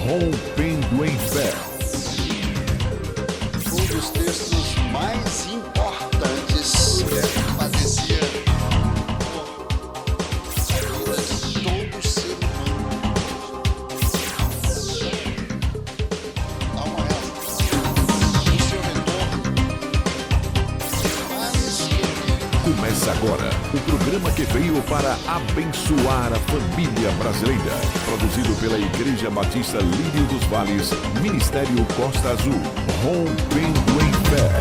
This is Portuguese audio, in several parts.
Rompendo em Fé. Um dos textos mais importantes que padecia a vida de todo ser humano. Dá uma reza. O seu retorno mais querido. Começa agora o programa que veio para abençoar a família brasileira. Produzido pela Igreja Batista Lírio dos Vales, Ministério Costa Azul. Rompendo em Fé.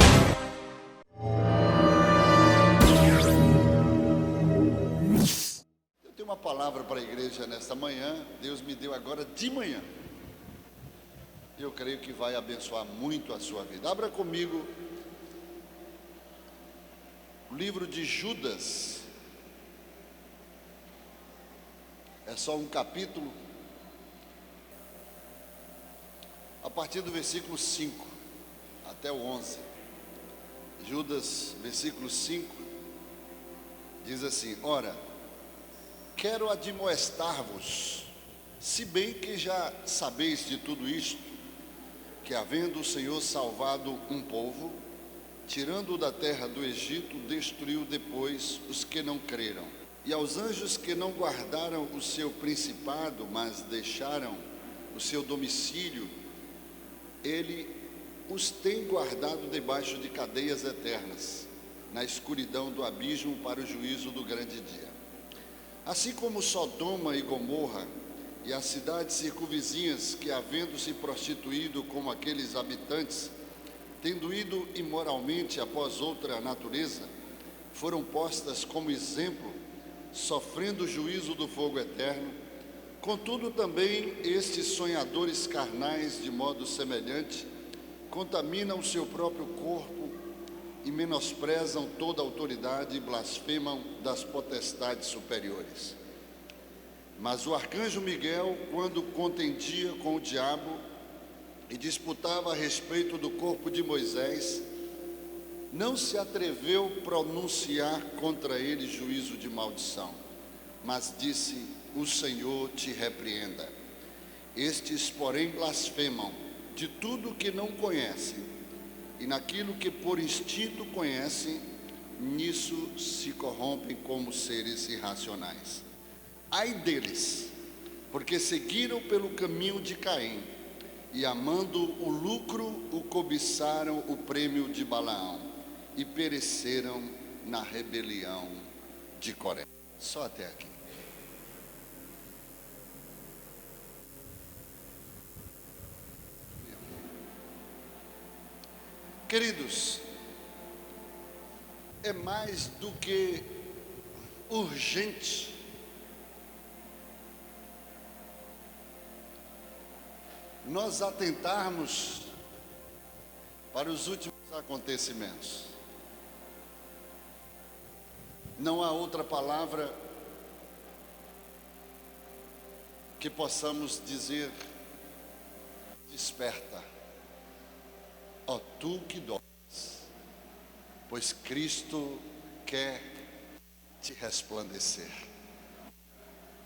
Eu tenho uma palavra para a igreja nesta manhã. Deus me deu agora de manhã. Eu creio que vai abençoar muito a sua vida. Abra comigo o livro de Judas. É só um capítulo. A partir do versículo 5 até o 11. Judas, versículo 5, diz assim: Ora, quero admoestar-vos, se bem que já sabeis de tudo isto, que havendo o Senhor salvado um povo, tirando-o da terra do Egito, destruiu depois os que não creram. E aos anjos que não guardaram o seu principado, mas deixaram o seu domicílio, ele os tem guardado debaixo de cadeias eternas, na escuridão do abismo para o juízo do grande dia. Assim como Sodoma e Gomorra e as cidades circunvizinhas, que havendo se prostituído como aqueles habitantes, tendo ido imoralmente após outra natureza, foram postas como exemplo, sofrendo o juízo do fogo eterno. Contudo também estes sonhadores carnais, de modo semelhante, contaminam o seu próprio corpo e menosprezam toda a autoridade e blasfemam das potestades superiores. Mas o arcanjo Miguel, quando contendia com o diabo e disputava a respeito do corpo de Moisés, não se atreveu a pronunciar contra ele juízo de maldição, mas disse: o Senhor te repreenda. Estes, porém, blasfemam de tudo que não conhecem, e naquilo que por instinto conhecem, nisso se corrompem como seres irracionais. Ai deles, porque seguiram pelo caminho de Caim, e amando o lucro, o cobiçaram o prêmio de Balaão, e pereceram na rebelião de Coré. Só até aqui. Queridos, é mais do que urgente nós atentarmos para os últimos acontecimentos. Não há outra palavra que possamos dizer: desperta, ó tu que dormes, pois Cristo quer te resplandecer,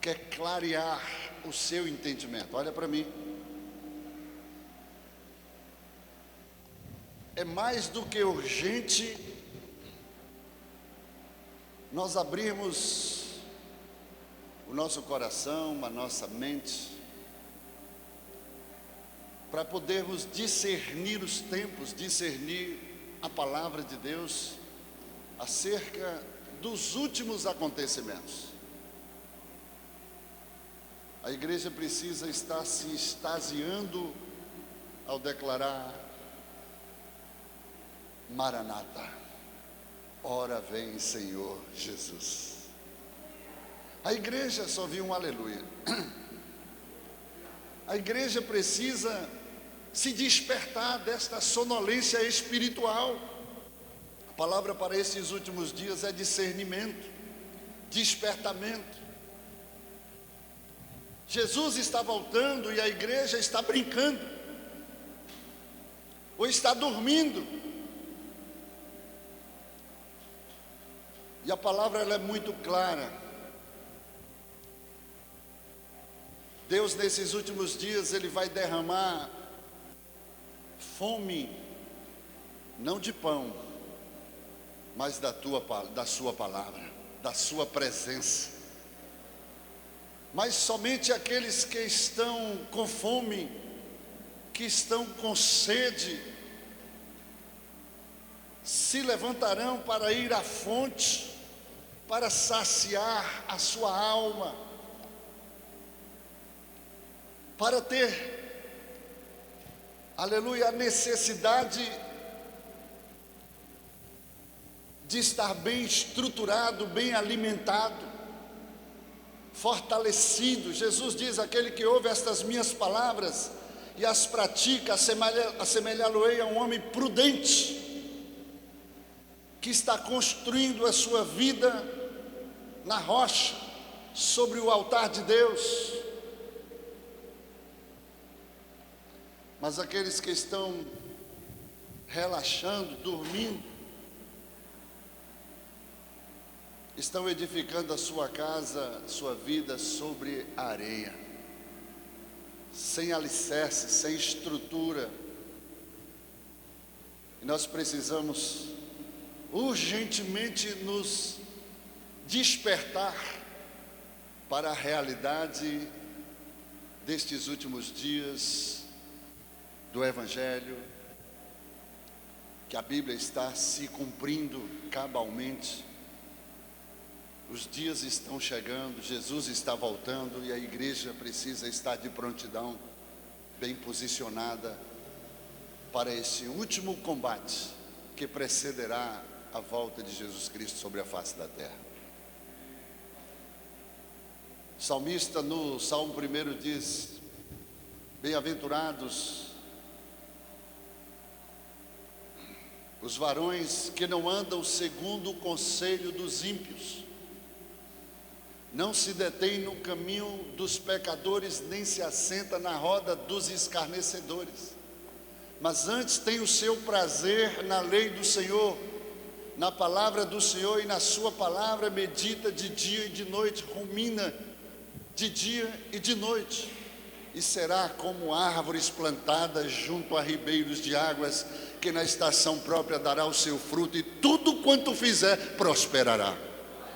quer clarear o seu entendimento. Olha para mim. É mais do que urgente nós abrirmos o nosso coração, a nossa mente, para podermos discernir os tempos, discernir a palavra de Deus acerca dos últimos acontecimentos. A igreja precisa estar se extasiando ao declarar: Maranata, ora vem Senhor Jesus. A igreja só viu um aleluia. A igreja precisa se despertar desta sonolência espiritual. A palavra para esses últimos dias é discernimento, despertamento. Jesus está voltando e a igreja está brincando, ou está dormindo. E a palavra ela é muito clara. Deus, nesses últimos dias, Ele vai derramar fome, não de pão, mas da sua palavra, da sua presença. Mas somente aqueles que estão com fome, que estão com sede, se levantarão para ir à fonte, para saciar a sua alma, para ter, aleluia, a necessidade de estar bem estruturado, bem alimentado, fortalecido. Jesus diz: aquele que ouve estas minhas palavras e as pratica, assemelhá-lo-ei a um homem prudente, que está construindo a sua vida na rocha, sobre o altar de Deus. Mas aqueles que estão relaxando, dormindo, estão edificando a sua casa, sua vida sobre a areia, sem alicerce, sem estrutura. E nós precisamos urgentemente nos despertar para a realidade destes últimos dias do Evangelho, que a Bíblia está se cumprindo cabalmente. Os dias estão chegando, Jesus está voltando e a igreja precisa estar de prontidão, bem posicionada para esse último combate que precederá a volta de Jesus Cristo sobre a face da terra. O salmista no Salmo 1 diz: bem-aventurados os varões que não andam segundo o conselho dos ímpios, não se detém no caminho dos pecadores, nem se assenta na roda dos escarnecedores, mas antes tem o seu prazer na lei do Senhor, na palavra do Senhor, e na sua palavra medita de dia e de noite, rumina de dia e de noite, e será como árvores plantadas junto a ribeiros de águas, que na estação própria dará o seu fruto, e tudo quanto fizer prosperará,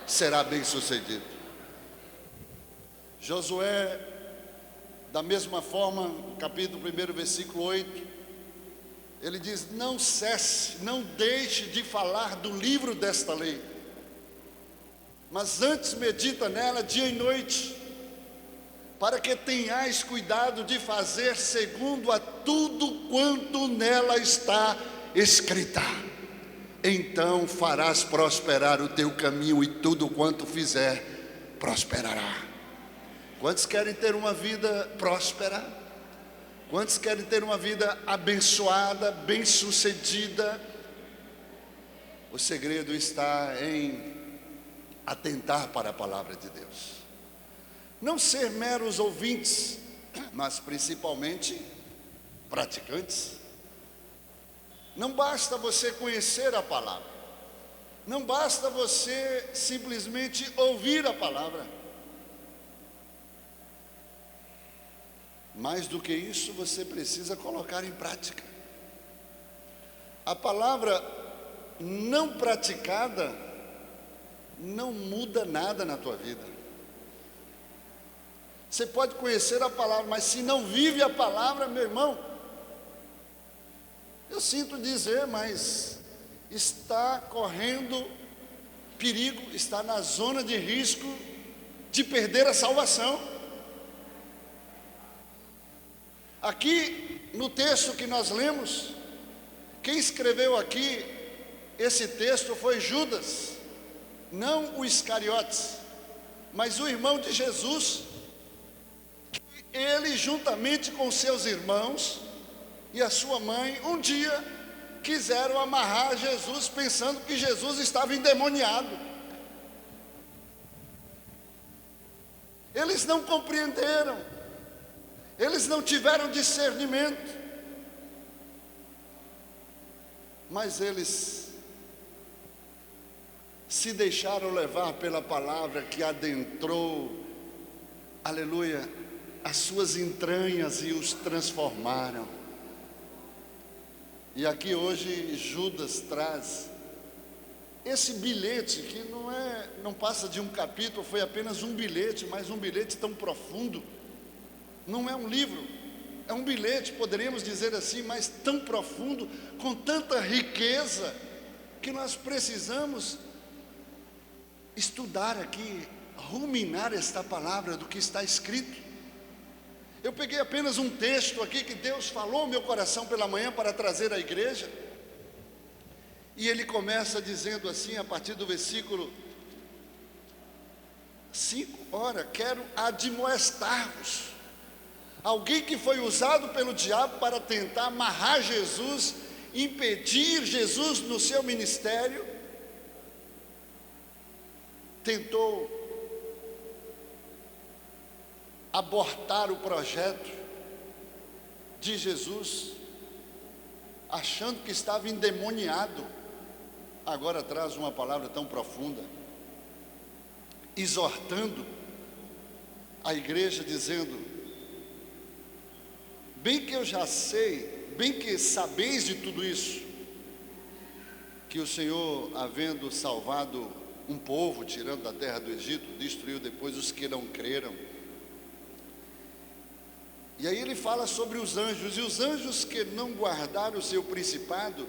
será bem sucedido. Josué, da mesma forma, capítulo 1, versículo 8, ele diz: não cesse, não deixe de falar do livro desta lei, mas antes medita nela dia e noite, para que tenhais cuidado de fazer segundo a tudo quanto nela está escrita. Então farás prosperar o teu caminho, e tudo quanto fizer prosperará. Quantos querem ter uma vida próspera? Quantos querem ter uma vida abençoada, bem-sucedida? O segredo está em atentar para a palavra de Deus. Não ser meros ouvintes, mas principalmente praticantes. Não basta você conhecer a palavra, não basta você simplesmente ouvir a palavra. Mais do que isso, você precisa colocar em prática. A palavra não praticada não muda nada na tua vida. Você pode conhecer a palavra, mas se não vive a palavra, meu irmão, eu sinto dizer, mas está correndo perigo, está na zona de risco de perder a salvação. Aqui no texto que nós lemos, quem escreveu aqui esse texto foi Judas, não o Iscariotes, mas o irmão de Jesus. Ele, juntamente com seus irmãos e a sua mãe, um dia quiseram amarrar Jesus, pensando que Jesus estava endemoniado. Eles não compreenderam, eles não tiveram discernimento, mas eles se deixaram levar pela palavra que adentrou, aleluia, as suas entranhas e os transformaram. E aqui hoje Judas traz esse bilhete que não passa de um capítulo, foi apenas um bilhete, mas um bilhete tão profundo. Não é um livro, é um bilhete, poderíamos dizer assim, mas tão profundo, com tanta riqueza, que nós precisamos estudar aqui, ruminar esta palavra do que está escrito. Eu peguei apenas um texto aqui que Deus falou no meu coração pela manhã para trazer à igreja. E ele começa dizendo assim, a partir do versículo 5: ora, quero admoestar-vos. Alguém que foi usado pelo diabo para tentar amarrar Jesus, impedir Jesus no seu ministério, tentou abortar o projeto de Jesus, achando que estava endemoniado. Agora traz uma palavra tão profunda, exortando a igreja, dizendo: bem que eu já sei, bem que sabeis de tudo isso, que o Senhor, havendo salvado um povo, tirando da terra do Egito, destruiu depois os que não creram. E aí ele fala sobre os anjos, e os anjos que não guardaram o seu principado,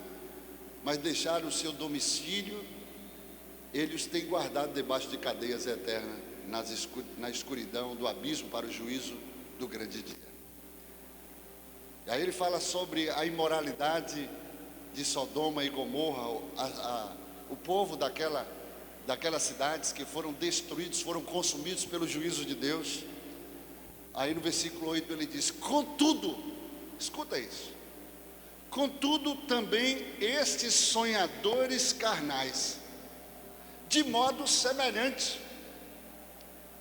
mas deixaram o seu domicílio, ele os tem guardado debaixo de cadeias eternas, na escuridão do abismo, para o juízo do grande dia. E aí ele fala sobre a imoralidade de Sodoma e Gomorra, o povo daquelas cidades que foram destruídos, foram consumidos pelo juízo de Deus. Aí no versículo 8 ele diz: contudo, escuta isso, contudo também estes sonhadores carnais, de modo semelhante,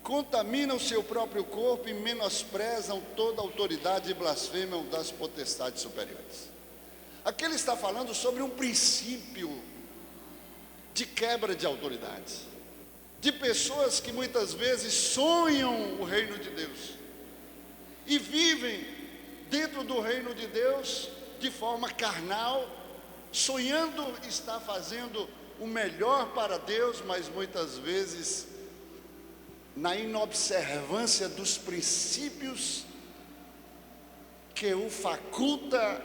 contaminam o seu próprio corpo e menosprezam toda a autoridade e blasfemam das potestades superiores. Aqui ele está falando sobre um princípio de quebra de autoridades, de pessoas que muitas vezes sonham o reino de Deus e vivem dentro do reino de Deus de forma carnal, sonhando estar fazendo o melhor para Deus, mas muitas vezes na inobservância dos princípios que o faculta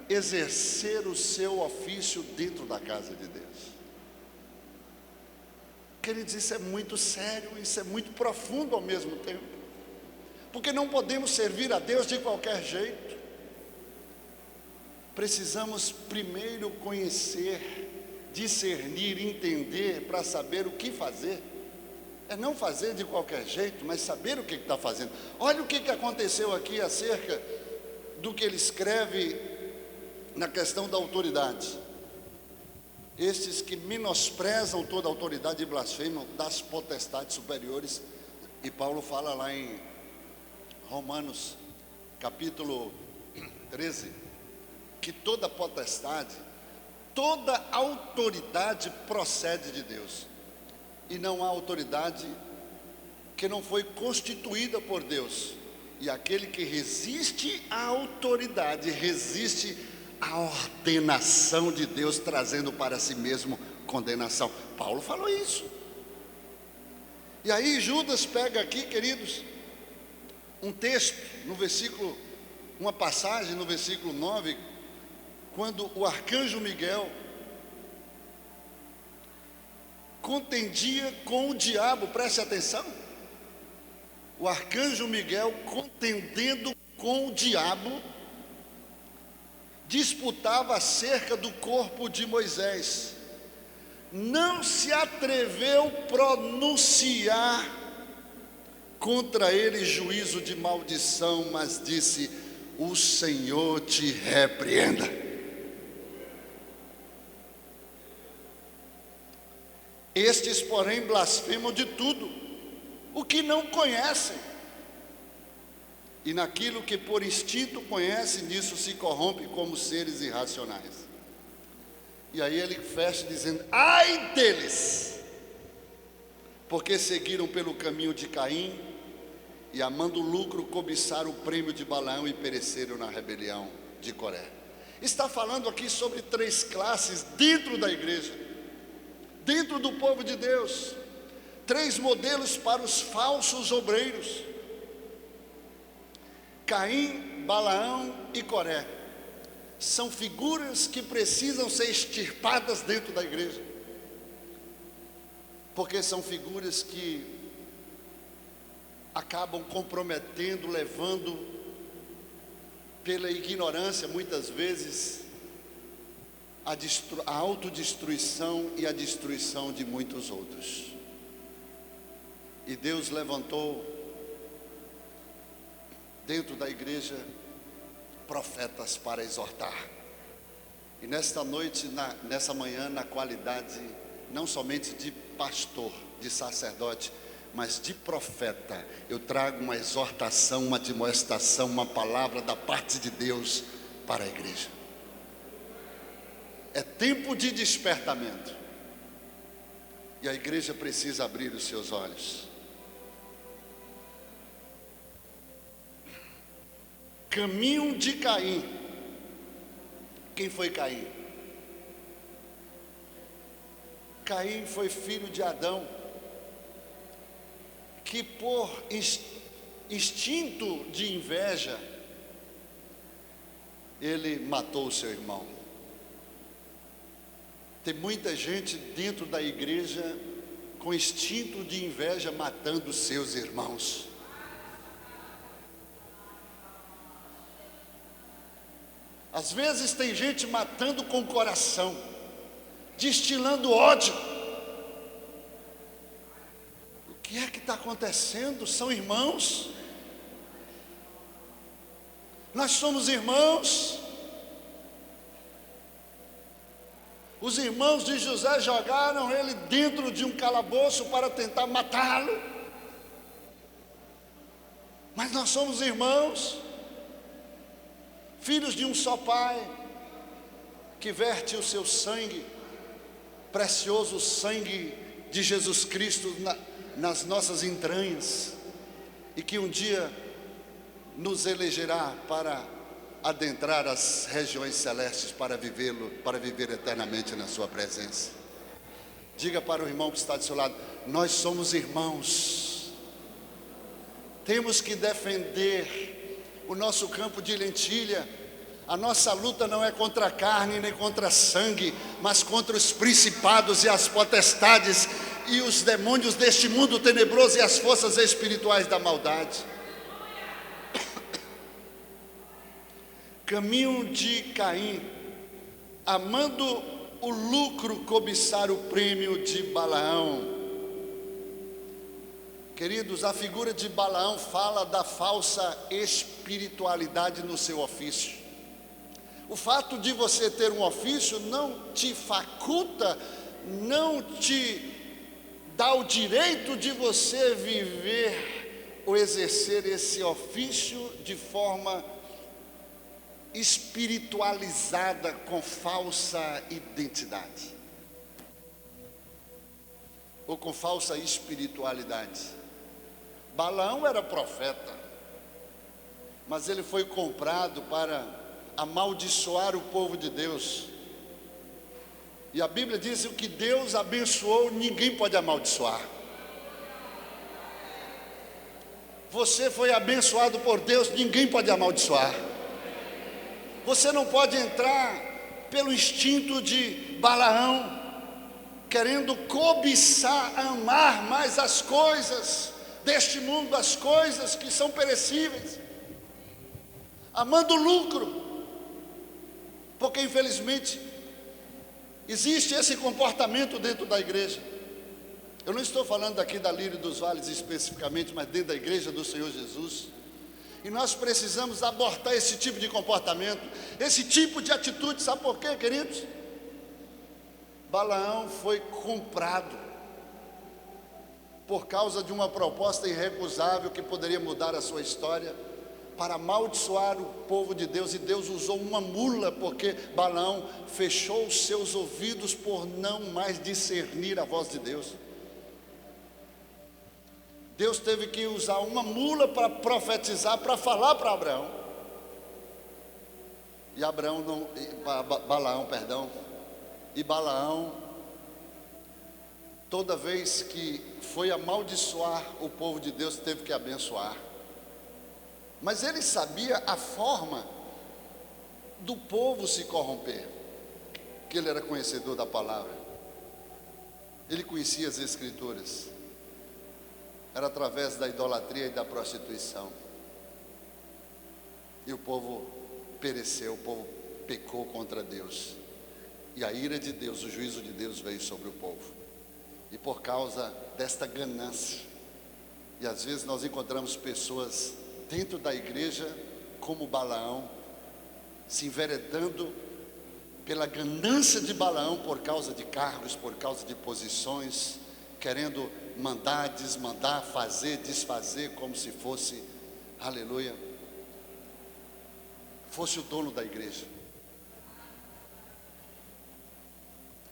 exercer o seu ofício dentro da casa de Deus. Queridos, isso é muito sério, isso é muito profundo ao mesmo tempo, porque não podemos servir a Deus de qualquer jeito. Precisamos primeiro conhecer, discernir, entender, para saber o que fazer. É não fazer de qualquer jeito, mas saber o que está fazendo. Olha o que aconteceu aqui acerca do que ele escreve na questão da autoridade. Estes que menosprezam toda a autoridade e blasfemam das potestades superiores. E Paulo fala lá em Romanos capítulo 13, que toda potestade, toda autoridade procede de Deus. E não há autoridade que não foi constituída por Deus. E aquele que resiste à autoridade, resiste à ordenação de Deus, trazendo para si mesmo condenação. Paulo falou isso. E aí Judas pega aqui, queridos, um texto no versículo, uma passagem no versículo 9, quando o arcanjo Miguel contendia com o diabo. Preste atenção, o arcanjo Miguel contendendo com o diabo, disputava acerca do corpo de Moisés. Não se atreveu a pronunciar contra ele juízo de maldição, mas disse: o Senhor te repreenda. Estes, porém, blasfemam de tudo o que não conhecem, e naquilo que por instinto conhecem, nisso se corrompe como seres irracionais. E aí ele fecha dizendo: ai deles, porque seguiram pelo caminho de Caim e amando o lucro, cobiçaram o prêmio de Balaão e pereceram na rebelião de Coré. Está falando aqui sobre 3 classes dentro da igreja, dentro do povo de Deus. 3 modelos para os falsos obreiros: Caim, Balaão e Coré. São figuras que precisam ser extirpadas dentro da igreja, porque são figuras que acabam comprometendo, levando pela ignorância, muitas vezes, a autodestruição e a destruição de muitos outros. E Deus levantou dentro da igreja profetas para exortar. E nesta noite, nessa manhã, na qualidade não somente de pastor, de sacerdote, mas de profeta, eu trago uma exortação, uma admoestação, uma palavra da parte de Deus para a igreja. É tempo de despertamento, e a igreja precisa abrir os seus olhos. Caminho de Caim. Quem foi Caim? Caim foi filho de Adão, que por instinto de inveja, ele matou o seu irmão. Tem muita gente dentro da igreja com instinto de inveja matando os seus irmãos. Às vezes tem gente matando com o coração, destilando ódio. O que é que está acontecendo? São irmãos. Nós somos irmãos. Os irmãos de José jogaram ele dentro de um calabouço para tentar matá-lo. Mas nós somos irmãos, filhos de um só Pai, que verte o seu sangue, precioso sangue de Jesus Cristo nas nossas entranhas, e que um dia nos elegerá para adentrar as regiões celestes para viver eternamente na sua presença. Diga para o irmão que está do seu lado: nós somos irmãos. Temos que defender o nosso campo de lentilha. A nossa luta não é contra a carne nem contra sangue, mas contra os principados e as potestades e os demônios deste mundo tenebroso e as forças espirituais da maldade. Caminho de Caim, amando o lucro, cobiçar o prêmio de Balaão. Queridos, a figura de Balaão fala da falsa espiritualidade no seu ofício. O fato de você ter um ofício não te faculta, não te dá o direito de você viver ou exercer esse ofício de forma espiritualizada, com falsa identidade ou com falsa espiritualidade. Balaão era profeta, mas ele foi comprado para amaldiçoar o povo de Deus. E a Bíblia diz que o que Deus abençoou, ninguém pode amaldiçoar. Você foi abençoado por Deus, ninguém pode amaldiçoar. Você não pode entrar pelo instinto de Balaão, querendo cobiçar, amar mais as coisas deste mundo, as coisas que são perecíveis, amando lucro, porque infelizmente existe esse comportamento dentro da igreja. Eu não estou falando aqui da Lírio dos Vales especificamente, mas dentro da igreja do Senhor Jesus. E nós precisamos abortar esse tipo de comportamento, esse tipo de atitude. Sabe por quê, queridos? Balaão foi comprado por causa de uma proposta irrecusável que poderia mudar a sua história, para amaldiçoar o povo de Deus. E Deus usou uma mula, porque Balaão fechou os seus ouvidos por não mais discernir a voz de Deus. Deus teve que usar uma mula para profetizar, para falar para Abraão. E Balaão, perdão. E Balaão, toda vez que foi amaldiçoar o povo de Deus, teve que abençoar. Mas ele sabia a forma do povo se corromper, que ele era conhecedor da palavra. Ele conhecia as escrituras. Era através da idolatria e da prostituição. E o povo pereceu, o povo pecou contra Deus. E a ira de Deus, o juízo de Deus veio sobre o povo. E por causa desta ganância, e às vezes nós encontramos pessoas dentro da igreja, como Balaão, se enveredando pela ganância de Balaão, por causa de cargos, por causa de posições, querendo mandar, desmandar, fazer, desfazer, como se fosse, aleluia, fosse o dono da igreja.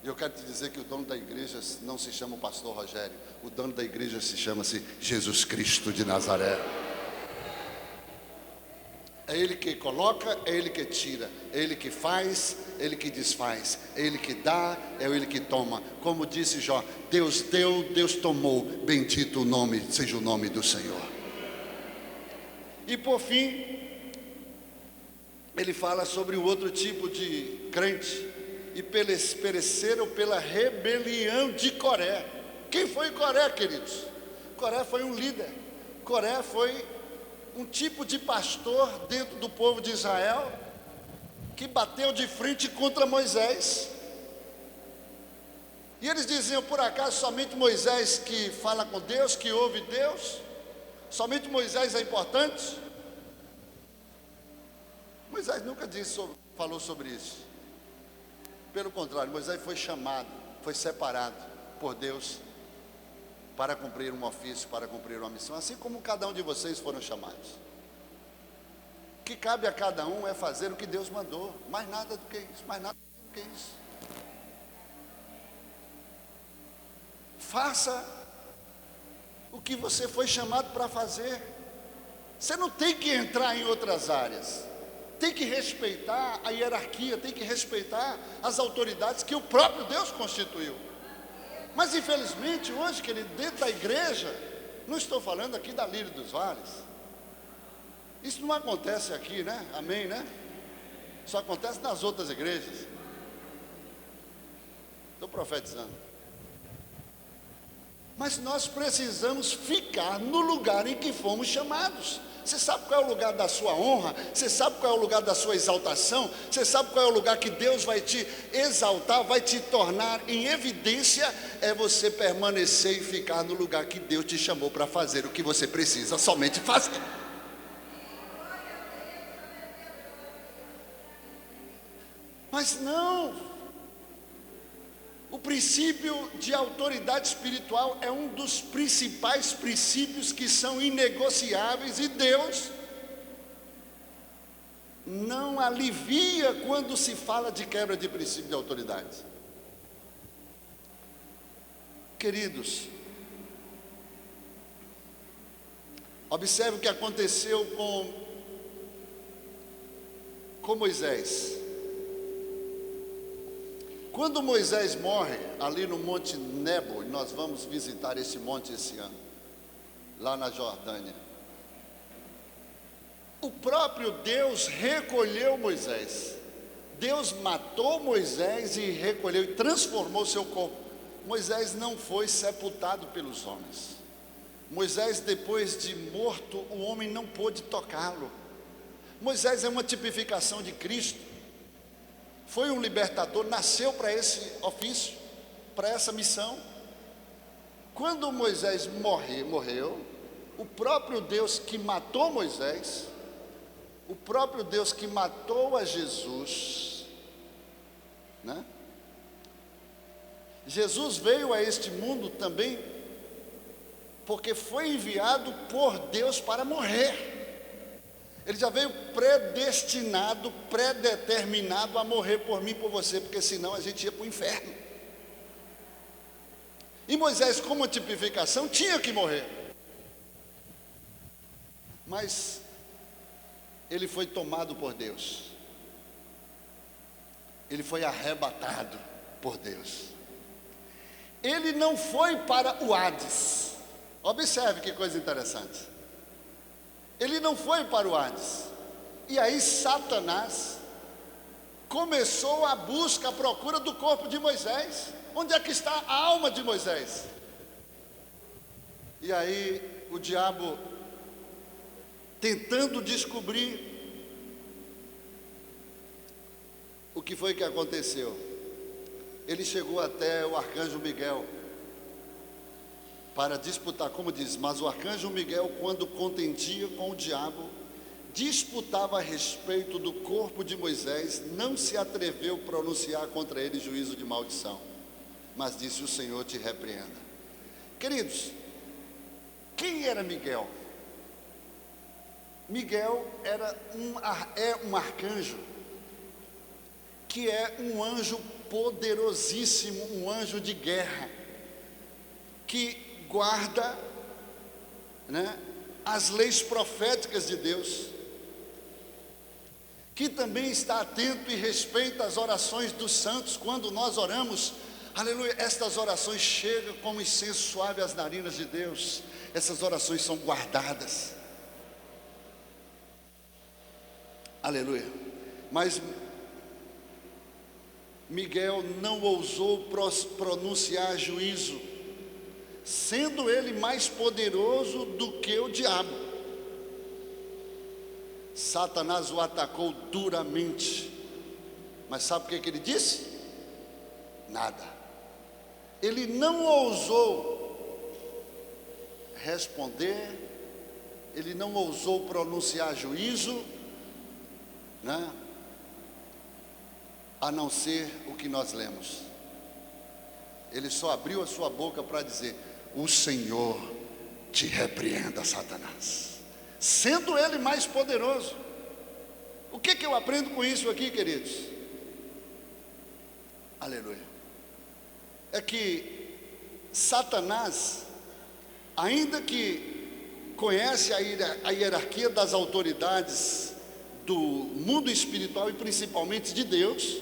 E eu quero te dizer que o dono da igreja não se chama o pastor Rogério, o dono da igreja chama-se Jesus Cristo de Nazaré. É Ele que coloca, é Ele que tira, é Ele que faz, é Ele que desfaz, é Ele que dá, é Ele que toma. Como disse Jó, Deus deu, Deus tomou, bendito o nome, seja o nome do Senhor. E por fim, ele fala sobre o outro tipo de crente, e pereceram pela rebelião de Coré. Quem foi Coré, queridos? Coré foi um líder, Coré foi um tipo de pastor dentro do povo de Israel, que bateu de frente contra Moisés. E eles diziam: por acaso somente Moisés que fala com Deus, que ouve Deus? Somente Moisés é importante? Moisés nunca falou sobre isso. Pelo contrário, Moisés foi chamado, foi separado por Deus para cumprir um ofício, para cumprir uma missão, assim como cada um de vocês foram chamados. O que cabe a cada um é fazer o que Deus mandou, mais nada do que isso, mais nada do que isso. Faça o que você foi chamado para fazer. Você não tem que entrar em outras áreas, tem que respeitar a hierarquia, tem que respeitar as autoridades que o próprio Deus constituiu. Mas infelizmente hoje, querido, dentro da igreja, não estou falando aqui da Lírio dos Vales, isso não acontece aqui, né? Amém, né? Só acontece nas outras igrejas. Estou profetizando. Mas nós precisamos ficar no lugar em que fomos chamados. Você sabe qual é o lugar da sua honra? Você sabe qual é o lugar da sua exaltação? Você sabe qual é o lugar que Deus vai te exaltar, vai te tornar em evidência? É você permanecer e ficar no lugar que Deus te chamou para fazer o que você precisa somente fazer. Mas não. O princípio de autoridade espiritual é um dos principais princípios que são inegociáveis, e Deus não alivia quando se fala de quebra de princípio de autoridade. Queridos, observe o que aconteceu com Moisés. Quando Moisés morre ali no Monte Nebo, e nós vamos visitar esse monte esse ano, lá na Jordânia, o próprio Deus recolheu Moisés. Deus matou Moisés e recolheu e transformou seu corpo. Moisés não foi sepultado pelos homens. Moisés, depois de morto, o homem não pôde tocá-lo. Moisés é uma tipificação de Cristo. Foi um libertador, nasceu para esse ofício, para essa missão. Quando Moisés morreu, o próprio Deus que matou Moisés, o próprio Deus que matou a Jesus, né? Jesus veio a este mundo também porque foi enviado por Deus para morrer. Ele já veio predestinado, predeterminado a morrer por mim e por você, porque senão a gente ia para o inferno. E Moisés, como tipificação, tinha que morrer. Mas ele foi tomado por Deus. Ele foi arrebatado por Deus. Ele não foi para o Hades. Observe que coisa interessante. Ele não foi para o Hades. E aí Satanás começou a busca, a procura do corpo de Moisés. Onde é que está a alma de Moisés? E aí o diabo, tentando descobrir o que foi que aconteceu, ele chegou até o arcanjo Miguel para disputar, como diz, mas o arcanjo Miguel, quando contendia com o diabo, disputava a respeito do corpo de Moisés, não se atreveu a pronunciar contra ele juízo de maldição, mas disse: o Senhor te repreenda. Queridos, quem era Miguel? Miguel é um arcanjo, que é um anjo poderosíssimo, um anjo de guerra, que guarda, as leis proféticas de Deus, que também está atento e respeita as orações dos santos. Quando nós oramos, aleluia, estas orações chegam como incenso suave às narinas de Deus. Essas orações são guardadas, aleluia. Mas Miguel não ousou pronunciar juízo, sendo ele mais poderoso do que o diabo. Satanás o atacou duramente, mas sabe o que ele disse? Nada. Ele não ousou responder, ele não ousou pronunciar juízo, a não ser o que nós lemos. Ele só abriu a sua boca para dizer: o Senhor te repreenda, Satanás, sendo ele mais poderoso. O que eu aprendo com isso aqui, queridos? Aleluia. É que Satanás, ainda que conhece a hierarquia das autoridades do mundo espiritual e principalmente de Deus,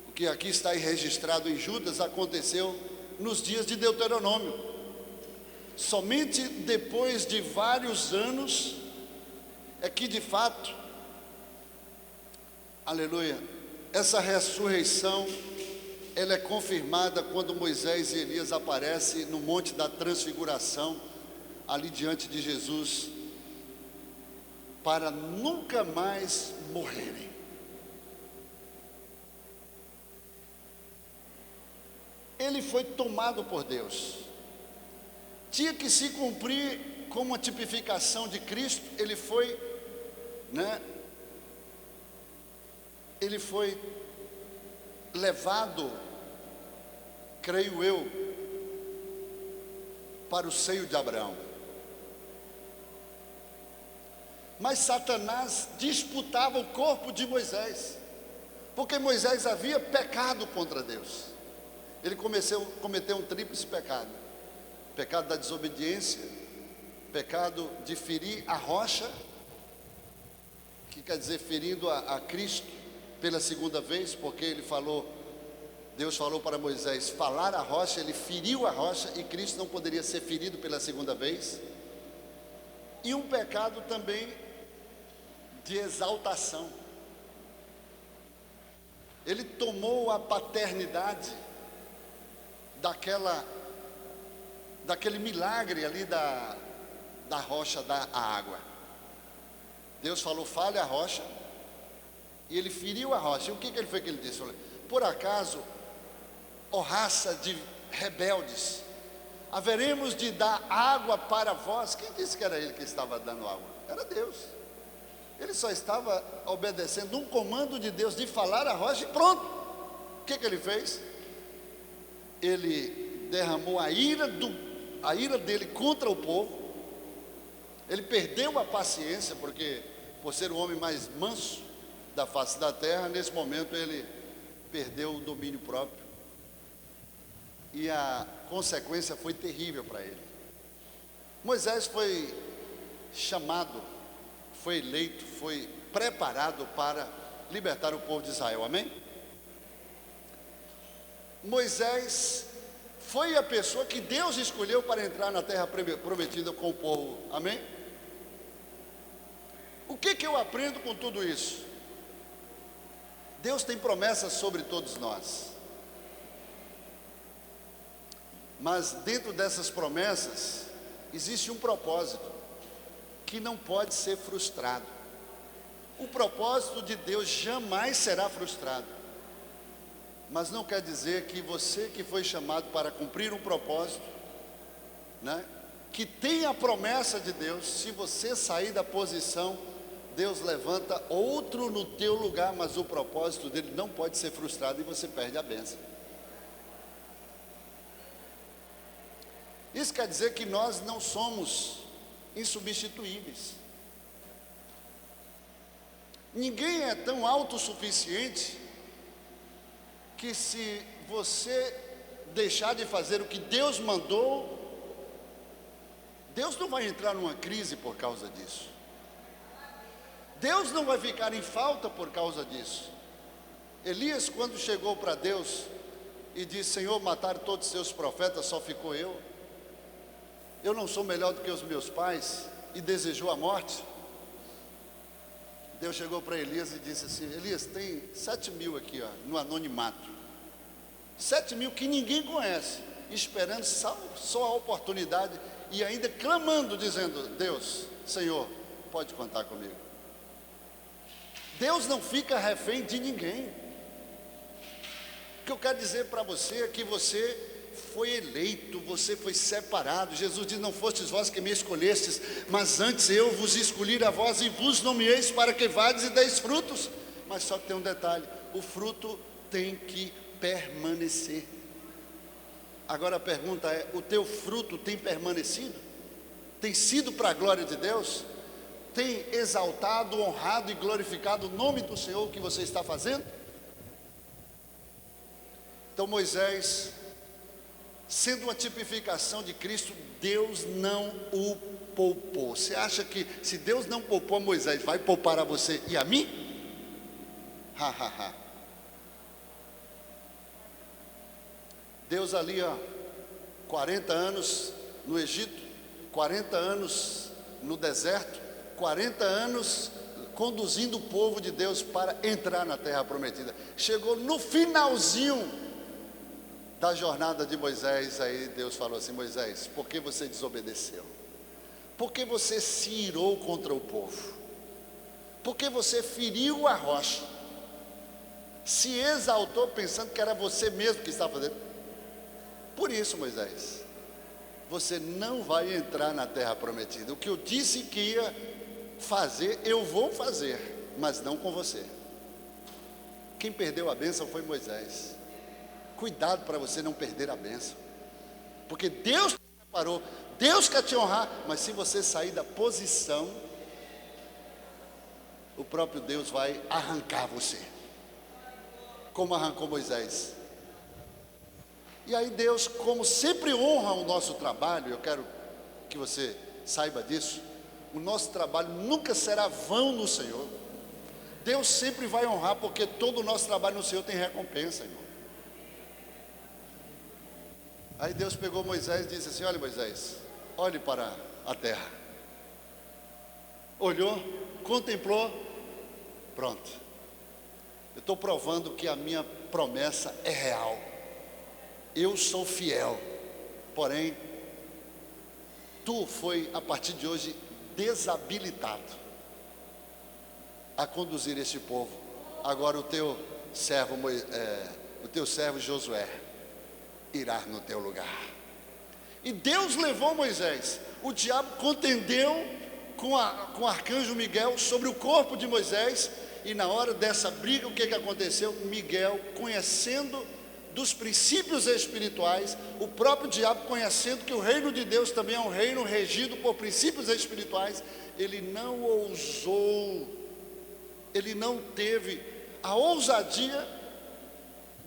o que aqui está registrado em Judas aconteceu nos dias de Deuteronômio. Somente depois de vários anos é que de fato, aleluia, essa ressurreição ela é confirmada quando Moisés e Elias aparecem no Monte da Transfiguração, ali diante de Jesus, para nunca mais morrerem. Ele foi tomado por Deus. Tinha que se cumprir como a tipificação de Cristo. Ele foi, ele foi levado, creio eu, para o seio de Abraão. Mas Satanás disputava o corpo de Moisés, porque Moisés havia pecado contra Deus. Ele cometeu um tríplice pecado: pecado da desobediência, pecado de ferir a rocha, que quer dizer ferindo a Cristo pela segunda vez, porque Deus falou para Moisés falar a rocha, ele feriu a rocha e Cristo não poderia ser ferido pela segunda vez. E um pecado também de exaltação. Ele tomou a paternidade daquele milagre ali da rocha da água. Deus falou: fale a rocha, e ele feriu a rocha. E o que ele foi que ele disse? Por acaso, ó raça de rebeldes, haveremos de dar água para vós? Quem disse que era ele que estava dando água? Era Deus. Ele só estava obedecendo um comando de Deus de falar a rocha e pronto. O que ele fez? Ele derramou a ira dele contra o povo. Ele perdeu a paciência, porque por ser o homem mais manso da face da terra, nesse momento ele perdeu o domínio próprio, e a consequência foi terrível para ele. Moisés foi chamado, foi eleito, foi preparado para libertar o povo de Israel, amém? Moisés foi a pessoa que Deus escolheu para entrar na terra prometida com o povo, amém? O que eu aprendo com tudo isso? Deus tem promessas sobre todos nós, mas dentro dessas promessas existe um propósito que não pode ser frustrado. O propósito de Deus jamais será frustrado, mas não quer dizer que você que foi chamado para cumprir um propósito, né, que tem a promessa de Deus, se você sair da posição, Deus levanta outro no teu lugar, mas o propósito dele não pode ser frustrado e você perde a bênção. Isso quer dizer que nós não somos insubstituíveis. Ninguém é tão autossuficiente que, se você deixar de fazer o que Deus mandou, Deus não vai entrar numa crise por causa disso. Deus não vai ficar em falta por causa disso. Elias, quando chegou para Deus e disse: Senhor, mataram todos os seus profetas, só ficou eu não sou melhor do que os meus pais, e desejou a morte. Deus chegou para Elias e disse assim: Elias, tem 7.000 aqui, ó, no anonimato, 7.000 que ninguém conhece, esperando só a oportunidade, e ainda clamando, dizendo: Deus, Senhor, pode contar comigo. Deus não fica refém de ninguém. O que eu quero dizer para você é que você foi eleito, você foi separado. Jesus diz: não fostes vós que me escolhestes, mas antes eu vos escolhi a vós e vos nomeeis para que vades e deis frutos. Mas só que tem um detalhe: o fruto tem que permanecer. Agora a pergunta é: o teu fruto tem permanecido? Tem sido para a glória de Deus? Tem exaltado, honrado e glorificado o nome do Senhor que você está fazendo? Então Moisés, sendo uma tipificação de Cristo, Deus não o poupou. Você acha que se Deus não poupou Moisés, vai poupar a você e a mim? Deus ali, 40 anos no Egito, 40 anos no deserto, 40 anos conduzindo o povo de Deus para entrar na terra prometida. Chegou no finalzinho da jornada de Moisés, aí Deus falou assim: Moisés, por que você desobedeceu? Por que você se irou contra o povo? Por que você feriu a rocha? Se exaltou pensando que era você mesmo que estava fazendo. Por isso, Moisés, você não vai entrar na terra prometida. O que eu disse que ia fazer, eu vou fazer, mas não com você. Quem perdeu a bênção foi Moisés. Cuidado para você não perder a bênção, porque Deus te preparou, Deus quer te honrar, mas se você sair da posição, o próprio Deus vai arrancar você, como arrancou Moisés. E aí Deus, como sempre, honra o nosso trabalho. Eu quero que você saiba disso. O nosso trabalho nunca será vão no Senhor. Deus sempre vai honrar, porque todo o nosso trabalho no Senhor tem recompensa, irmão. Aí Deus pegou Moisés e disse assim: olha, Moisés, olhe para a terra. Olhou, contemplou, pronto. Eu estou provando que a minha promessa é real. Eu sou fiel. Porém, tu foi a partir de hoje desabilitado a conduzir este povo. Agora o teu servo Josué irá no teu lugar. E Deus levou Moisés. O diabo contendeu com o arcanjo Miguel sobre o corpo de Moisés. E na hora dessa briga, o que aconteceu? Miguel, conhecendo dos princípios espirituais, o próprio diabo, conhecendo que o reino de Deus também é um reino regido por princípios espirituais, ele não ousou, ele não teve a ousadia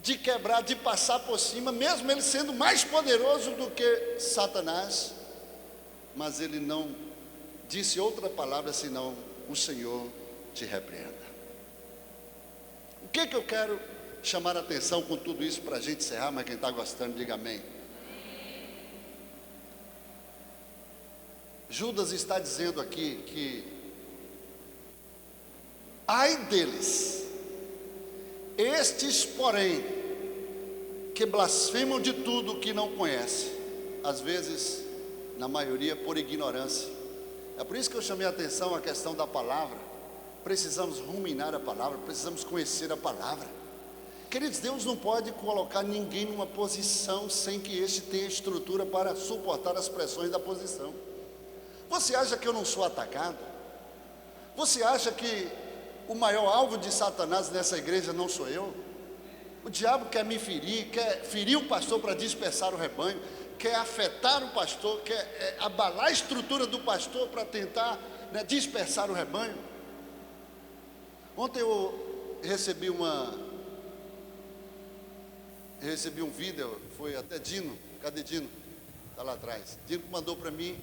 de quebrar, de passar por cima, mesmo ele sendo mais poderoso do que Satanás. Mas ele não disse outra palavra senão o Senhor te repreenda. O que eu quero chamar a atenção com tudo isso para a gente encerrar, mas quem está gostando, diga amém. Judas está dizendo aqui que ai deles, estes porém, que blasfemam de tudo que não conhecem, às vezes, na maioria, por ignorância. É por isso que eu chamei a atenção à questão da palavra. Precisamos ruminar a palavra, precisamos conhecer a palavra. Queridos, Deus não pode colocar ninguém numa posição sem que este tenha estrutura para suportar as pressões da posição. Você acha que eu não sou atacado? Você acha que o maior alvo de Satanás nessa igreja não sou eu? O diabo quer me ferir, quer ferir o pastor para dispersar o rebanho, quer afetar o pastor, quer abalar a estrutura do pastor para tentar, dispersar o rebanho. Ontem eu recebi um vídeo, foi até Dino, cadê Dino? Está lá atrás. Dino mandou para mim,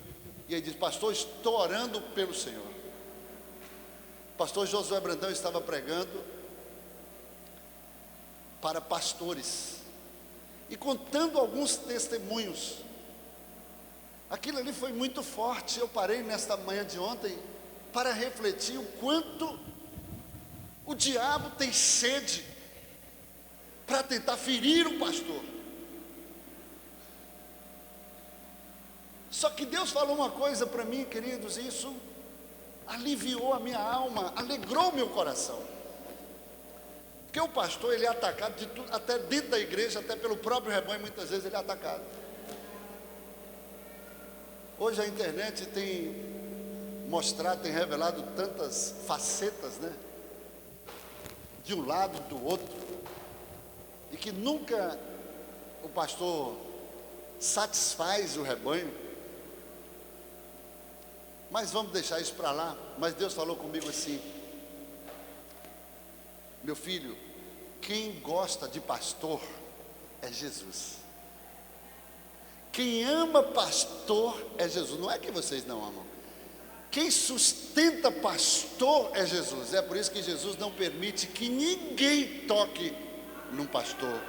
e ele disse: pastor, estou orando pelo Senhor. Pastor Josué Brandão estava pregando para pastores e contando alguns testemunhos. Aquilo ali foi muito forte. Eu parei nesta manhã de ontem para refletir o quanto o diabo tem sede para tentar ferir o pastor. Só que Deus falou uma coisa para mim, queridos, e isso aliviou a minha alma, alegrou meu coração. Porque o pastor, ele é atacado de tudo, até dentro da igreja, até pelo próprio rebanho, muitas vezes ele é atacado. Hoje a internet tem mostrado, tem revelado tantas facetas, de um lado, do outro, e que nunca o pastor satisfaz o rebanho. Mas vamos deixar isso para lá. Mas Deus falou comigo assim: meu filho, quem gosta de pastor é Jesus. Quem ama pastor é Jesus. Não é que vocês não amam. Quem sustenta pastor é Jesus. É por isso que Jesus não permite que ninguém toque num pastor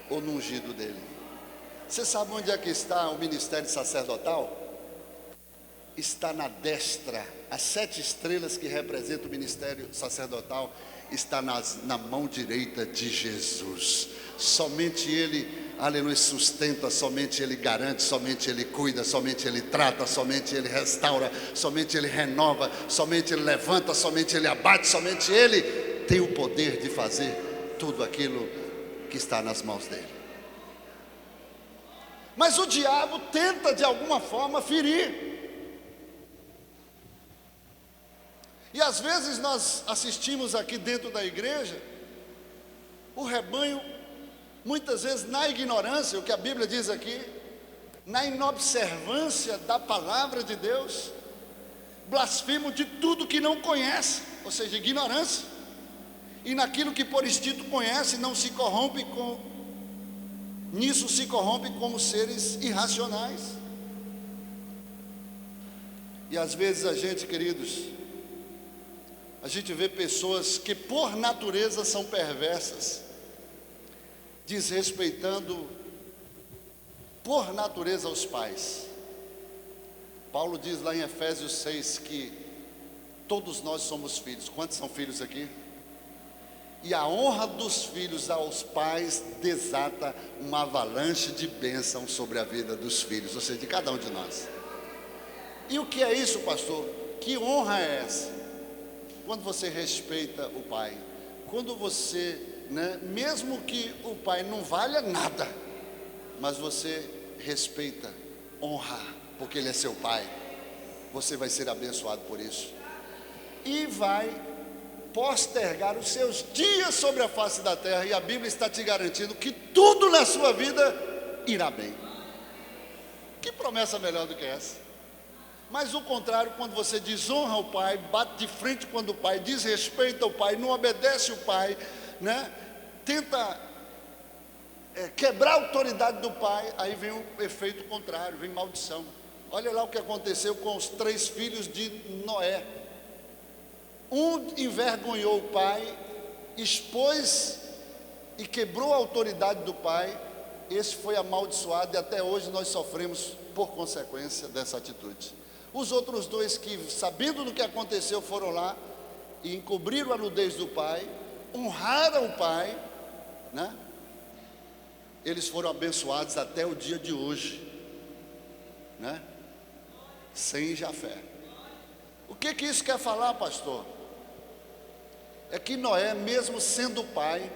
ou no ungido dele. Você sabe onde é que está o ministério sacerdotal? Está na destra. As 7 estrelas que representam o ministério sacerdotal está na mão direita de Jesus. Somente Ele, aleluia, sustenta, somente Ele garante, somente Ele cuida, somente Ele trata, somente Ele restaura, somente Ele renova, somente Ele levanta, somente Ele abate, somente Ele tem o poder de fazer tudo aquilo que está nas mãos dEle. Mas o diabo tenta de alguma forma ferir. E às vezes nós assistimos aqui dentro da igreja o rebanho, muitas vezes na ignorância, o que a Bíblia diz aqui, na inobservância da palavra de Deus, blasfemo de tudo que não conhece, ou seja, ignorância, e naquilo que por instinto conhece não se corrompe nisso se corrompe como seres irracionais. E às vezes a gente, queridos, a gente vê pessoas que por natureza são perversas, desrespeitando por natureza os pais. Paulo diz lá em Efésios 6 que todos nós somos filhos. Quantos são filhos aqui? E a honra dos filhos aos pais desata uma avalanche de bênção sobre a vida dos filhos, ou seja, de cada um de nós. E o que é isso, pastor? Que honra é essa? Quando você respeita o pai, quando você, mesmo que o pai não valha nada, mas você respeita, honra, porque ele é seu pai, você vai ser abençoado por isso, e vai postergar os seus dias sobre a face da terra, e a Bíblia está te garantindo que tudo na sua vida irá bem. Que promessa melhor do que essa? Mas o contrário, quando você desonra o pai, bate de frente quando o pai, desrespeita o pai, não obedece o pai, tenta quebrar a autoridade do pai, aí vem o efeito contrário, vem maldição. Olha lá o que aconteceu com os 3 filhos de Noé. Um envergonhou o pai, expôs e quebrou a autoridade do pai. Esse foi amaldiçoado e até hoje nós sofremos por consequência dessa atitude. Os outros 2 que, sabendo do que aconteceu, foram lá e encobriram a nudez do pai, honraram o pai, né? Eles foram abençoados até o dia de hoje, né? Sem Jafé. O que isso quer falar, pastor? É que Noé, mesmo sendo pai,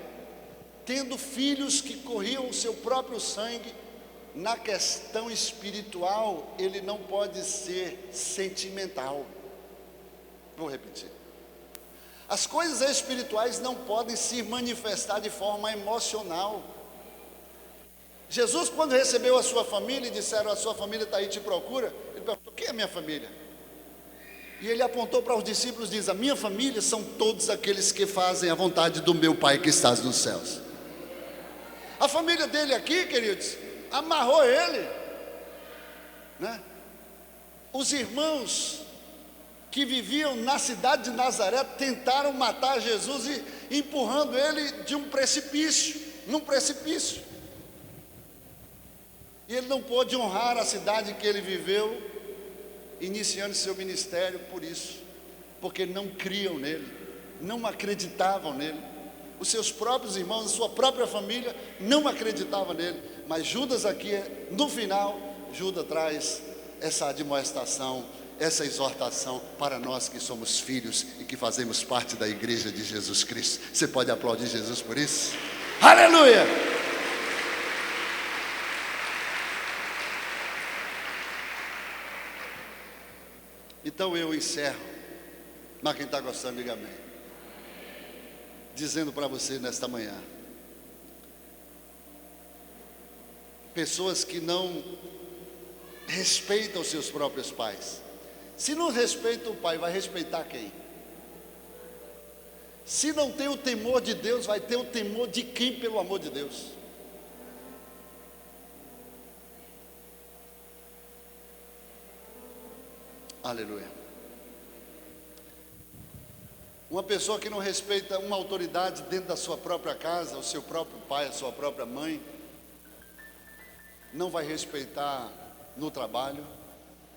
tendo filhos que corriam o seu próprio sangue, na questão espiritual, ele não pode ser sentimental. Vou repetir. As coisas espirituais não podem se manifestar de forma emocional. Jesus, quando recebeu a sua família e disseram: a sua família está aí, te procura, ele perguntou: quem é a minha família? E ele apontou para os discípulos e diz: a minha família são todos aqueles que fazem a vontade do meu Pai que estás nos céus. A família dele aqui, queridos, amarrou ele, né? Os irmãos que viviam na cidade de Nazaré tentaram matar Jesus e empurrando ele de um precipício, num precipício. E ele não pôde honrar a cidade que ele viveu, iniciando seu ministério por isso, porque não criam nele, não acreditavam nele. Os seus próprios irmãos, a sua própria família não acreditavam nele. Mas Judas aqui, no final, Judas traz essa admoestação, essa exortação para nós que somos filhos e que fazemos parte da igreja de Jesus Cristo. Você pode aplaudir Jesus por isso? Aleluia! Então eu encerro, mas quem está gostando, diga amém. Dizendo para você nesta manhã: pessoas que não respeitam seus próprios pais. Se não respeita o pai, vai respeitar quem? Se não tem o temor de Deus, vai ter o temor de quem, pelo amor de Deus? Aleluia. Uma pessoa que não respeita uma autoridade dentro da sua própria casa, o seu próprio pai, a sua própria mãe, não vai respeitar no trabalho,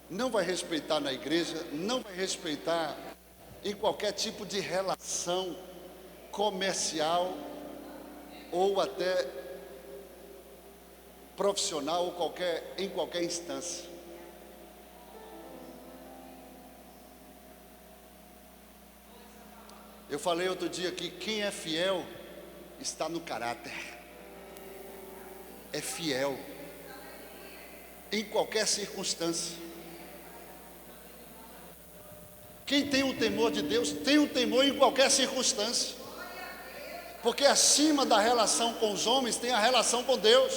não vai respeitar na igreja, não vai respeitar em qualquer tipo de relação comercial ou até profissional ou em qualquer instância. Eu falei outro dia que quem é fiel está no caráter. É fiel em qualquer circunstância. Quem tem o temor de Deus tem o temor em qualquer circunstância, porque acima da relação com os homens tem a relação com Deus.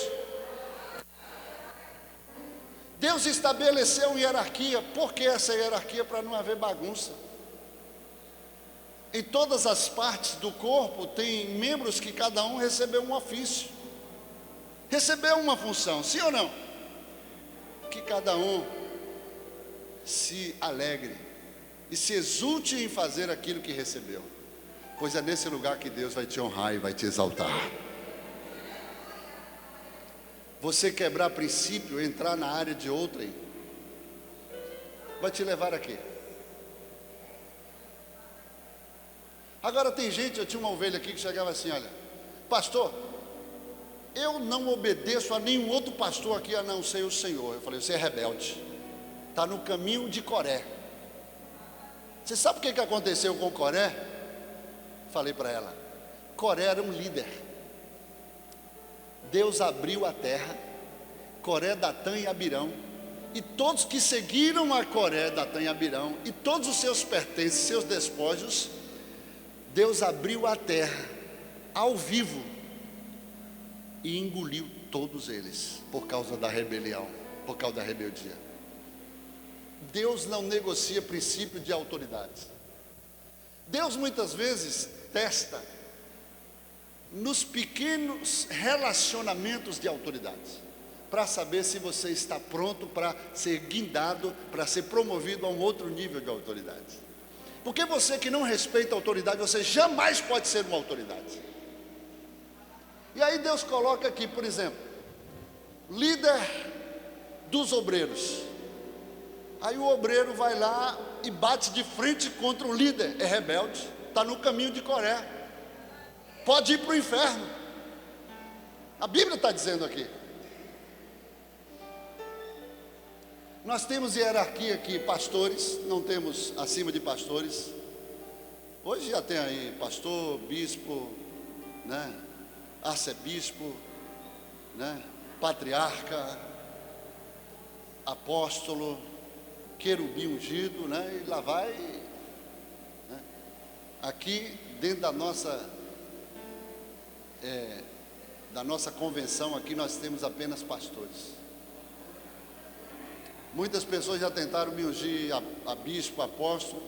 Deus estabeleceu uma hierarquia. Por que essa hierarquia? Para não haver bagunça. Em todas as partes do corpo tem membros que cada um recebeu um ofício, recebeu uma função, sim ou não? Que cada um se alegre e se exulte em fazer aquilo que recebeu, pois é nesse lugar que Deus vai te honrar e vai te exaltar. Você quebrar princípio, entrar na área de outrem, vai te levar a quê? Agora tem gente, eu tinha uma ovelha aqui que chegava assim: olha, pastor, eu não obedeço a nenhum outro pastor aqui a não ser o Senhor. Eu falei: você é rebelde, está no caminho de Coré. Você sabe o que aconteceu com Coré? Falei para ela: Coré era um líder. Deus abriu a terra, Coré, Datã e Abirão, e todos que seguiram a Coré, Datã e Abirão, e todos os seus pertences, seus despojos, Deus abriu a terra ao vivo e engoliu todos eles por causa da rebelião, por causa da rebeldia. Deus não negocia princípio de autoridade. Deus muitas vezes testa nos pequenos relacionamentos de autoridade. para saber se você está pronto para ser guindado, para ser promovido a um outro nível de autoridade. Porque você que não respeita a autoridade, você jamais pode ser uma autoridade. E aí Deus coloca aqui, por exemplo, líder dos obreiros. Aí o obreiro vai lá e bate de frente contra o líder, é rebelde, está no caminho de Coré, pode ir para o inferno. A Bíblia está dizendo aqui. Nós temos hierarquia aqui, pastores, não temos acima de pastores. Hoje já tem aí pastor, bispo, né? Arcebispo, né? Patriarca, apóstolo, querubim ungido, né? E lá vai, né? Aqui dentro da nossa convenção aqui nós temos apenas pastores. Muitas pessoas já tentaram me ungir a bispo, apóstolo.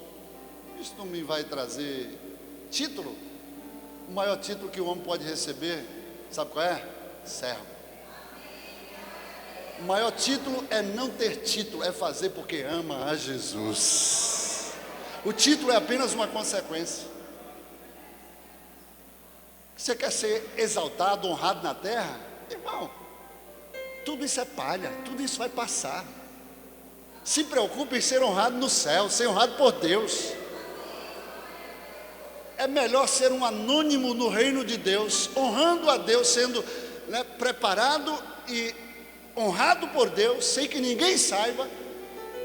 Isso não me vai trazer título. O maior título que o homem pode receber, sabe qual é? Servo. O maior título é não ter título, é fazer porque ama a Jesus. O título é apenas uma consequência. Você quer ser exaltado, honrado na terra? Irmão, tudo isso é palha, tudo isso vai passar. Se preocupe em ser honrado no céu, ser honrado por Deus. É melhor ser um anônimo no reino de Deus, honrando a Deus, sendo, né, preparado e honrado por Deus, sem que ninguém saiba,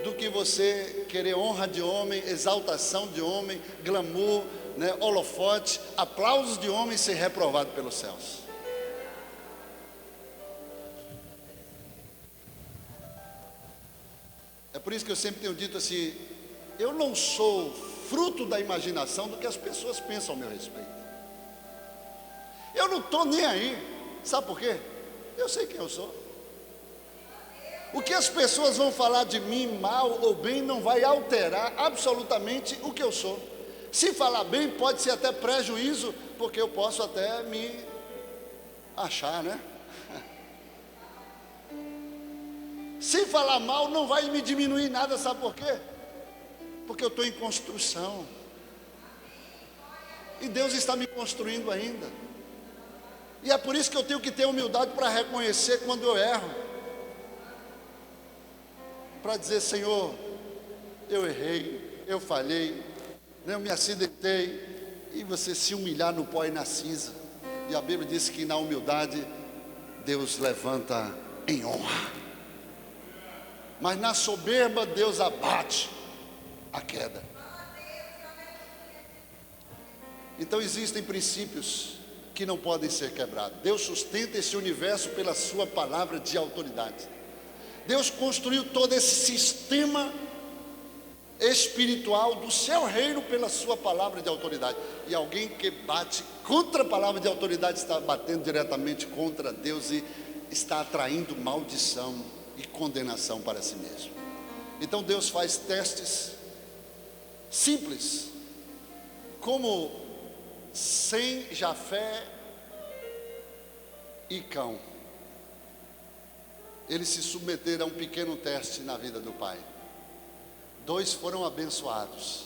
do que você querer honra de homem, exaltação de homem, glamour, né, holofote, aplausos de homem e ser reprovado pelos céus. É por isso que eu sempre tenho dito assim: eu não sou fruto da imaginação do que as pessoas pensam ao meu respeito. Eu não estou nem aí. Sabe por quê? Eu sei quem eu sou. O que as pessoas vão falar de mim, mal ou bem, não vai alterar absolutamente o que eu sou. Se falar bem, pode ser até prejuízo, porque eu posso até me achar, né? Se falar mal, não vai me diminuir nada, sabe por quê? Porque eu estou em construção. E Deus está me construindo ainda. E é por isso que eu tenho que ter humildade para reconhecer quando eu erro. Para dizer: Senhor, eu errei, eu falhei, eu me acidentei. E você se humilhar no pó e na cinza. E a Bíblia diz que na humildade Deus levanta em honra. Mas na soberba Deus abate a queda. Então existem princípios que não podem ser quebrados. Deus sustenta esse universo pela sua palavra de autoridade. Deus construiu todo esse sistema espiritual do seu reino pela sua palavra de autoridade. E alguém que bate contra a palavra de autoridade está batendo diretamente contra Deus e está atraindo maldição e condenação para si mesmo. Então Deus faz testes simples, como Sem, Jafé e Cão. Eles se submeteram a um pequeno teste na vida do pai. 2 foram abençoados.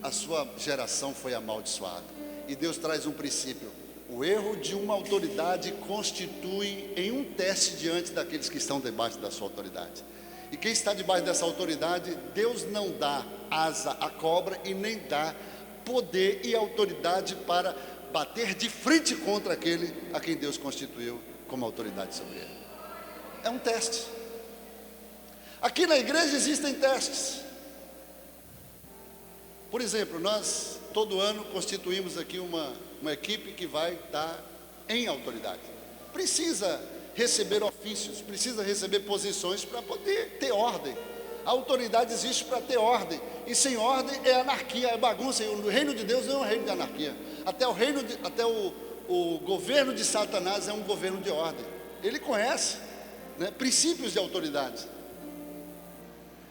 A sua geração foi amaldiçoada. E Deus traz um princípio: o erro de uma autoridade constitui em um teste diante daqueles que estão debaixo da sua autoridade. E quem está debaixo dessa autoridade, Deus não dá asa à cobra e nem dá poder e autoridade para bater de frente contra aquele a quem Deus constituiu como autoridade sobre ele. É um teste. Aqui na igreja existem testes. Por exemplo, nós todo ano constituímos aqui uma equipe que vai estar em autoridade. Precisa receber ofícios, precisa receber posições para poder ter ordem. A autoridade existe para ter ordem, e sem ordem é anarquia, é bagunça. E o reino de Deus não é um reino de anarquia. Até o governo de Satanás é um governo de ordem. Ele conhece, né, princípios de autoridade.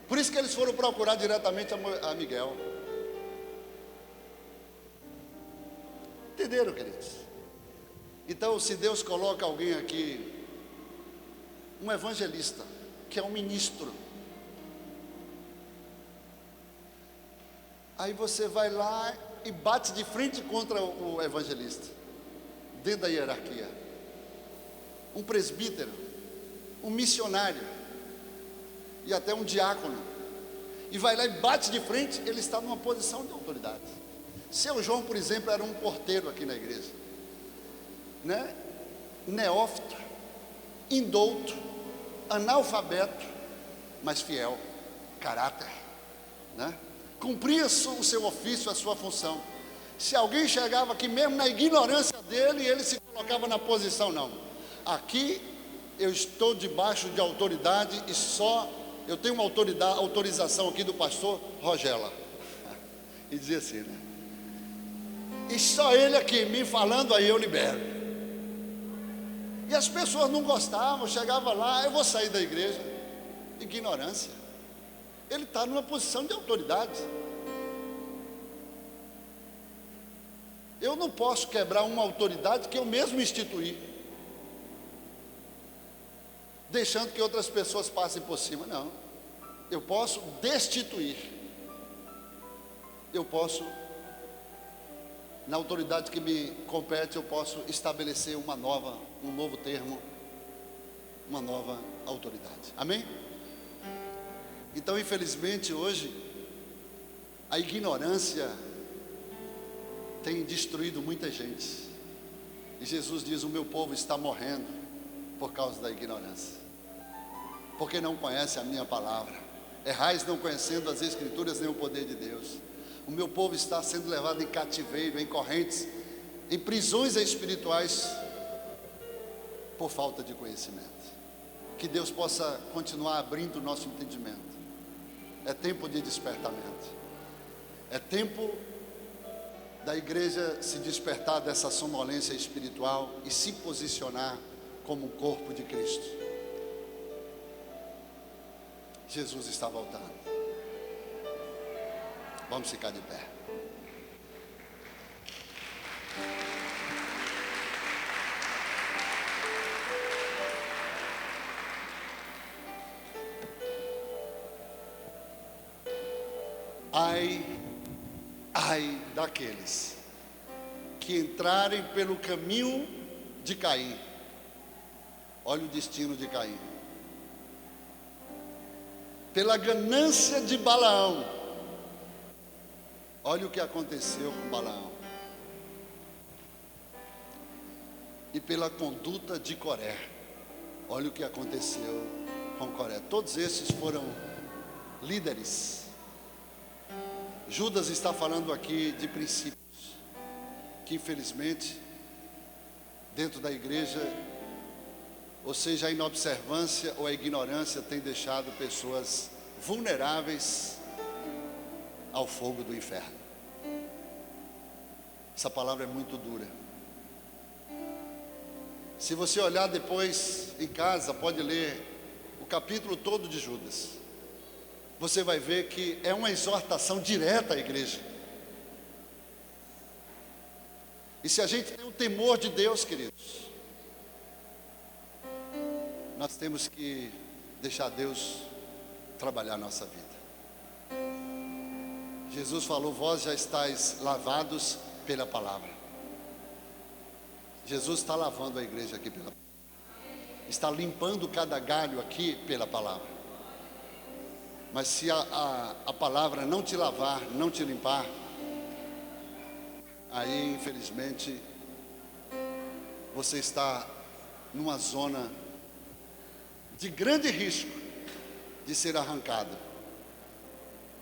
Por isso que eles foram procurar diretamente a Miguel. Entenderam, queridos? Então, se Deus coloca alguém aqui um evangelista, que é um ministro. Aí você vai lá e bate de frente contra o evangelista, dentro da hierarquia. Um presbítero, um missionário e até um diácono. E vai lá e bate de frente, ele está numa posição de autoridade. Seu João, por exemplo, era um porteiro aqui na igreja, né? Neófito, indouto, analfabeto, mas fiel, caráter, né? Cumpria o seu ofício, a sua função. Se alguém chegava aqui mesmo na ignorância dele, ele se colocava na posição, não. Aqui eu estou debaixo de autoridade e só eu tenho uma autorização aqui do pastor Rogela. E dizia assim, né? E só ele aqui me falando, aí eu libero. E as pessoas não gostavam, chegava lá, eu vou sair da igreja. Ignorância. Ele está numa posição de autoridade. Eu não posso quebrar uma autoridade que eu mesmo instituí, deixando que outras pessoas passem por cima. Não. Eu posso destituir. Eu posso, na autoridade que me compete, eu posso estabelecer um novo termo, uma nova autoridade. Amém? Então, infelizmente, hoje, a ignorância tem destruído muita gente. E Jesus diz: o meu povo está morrendo por causa da ignorância, porque não conhece a minha palavra. Errais não conhecendo as Escrituras nem o poder de Deus. O meu povo está sendo levado em cativeiro, em correntes, em prisões espirituais, por falta de conhecimento. Que Deus possa continuar abrindo o nosso entendimento. É tempo de despertamento. É tempo da igreja se despertar dessa sonolência espiritual e se posicionar como um corpo de Cristo. Jesus está voltando. Vamos ficar de pé. Ai daqueles que entrarem pelo caminho de Caim. Olha o destino de Caim. Pela ganância de Balaão. Olha o que aconteceu com Balaão. E pela conduta de Coré. Olha o que aconteceu com Coré. Todos esses foram líderes. Judas está falando aqui de princípios que, infelizmente, dentro da igreja, ou seja, a inobservância ou a ignorância tem deixado pessoas vulneráveis ao fogo do inferno. Essa palavra é muito dura. Se você olhar depois em casa, pode ler o capítulo todo de Judas. Você vai ver que é uma exortação direta à igreja. E se a gente tem o temor de Deus, queridos, nós temos que deixar Deus trabalhar a nossa vida. Jesus falou: vós já estáis lavados pela palavra. Jesus está lavando a igreja aqui pela palavra. Está limpando cada galho aqui pela palavra. Mas se a palavra não te lavar, não te limpar, aí infelizmente você está numa zona de grande risco de ser arrancado,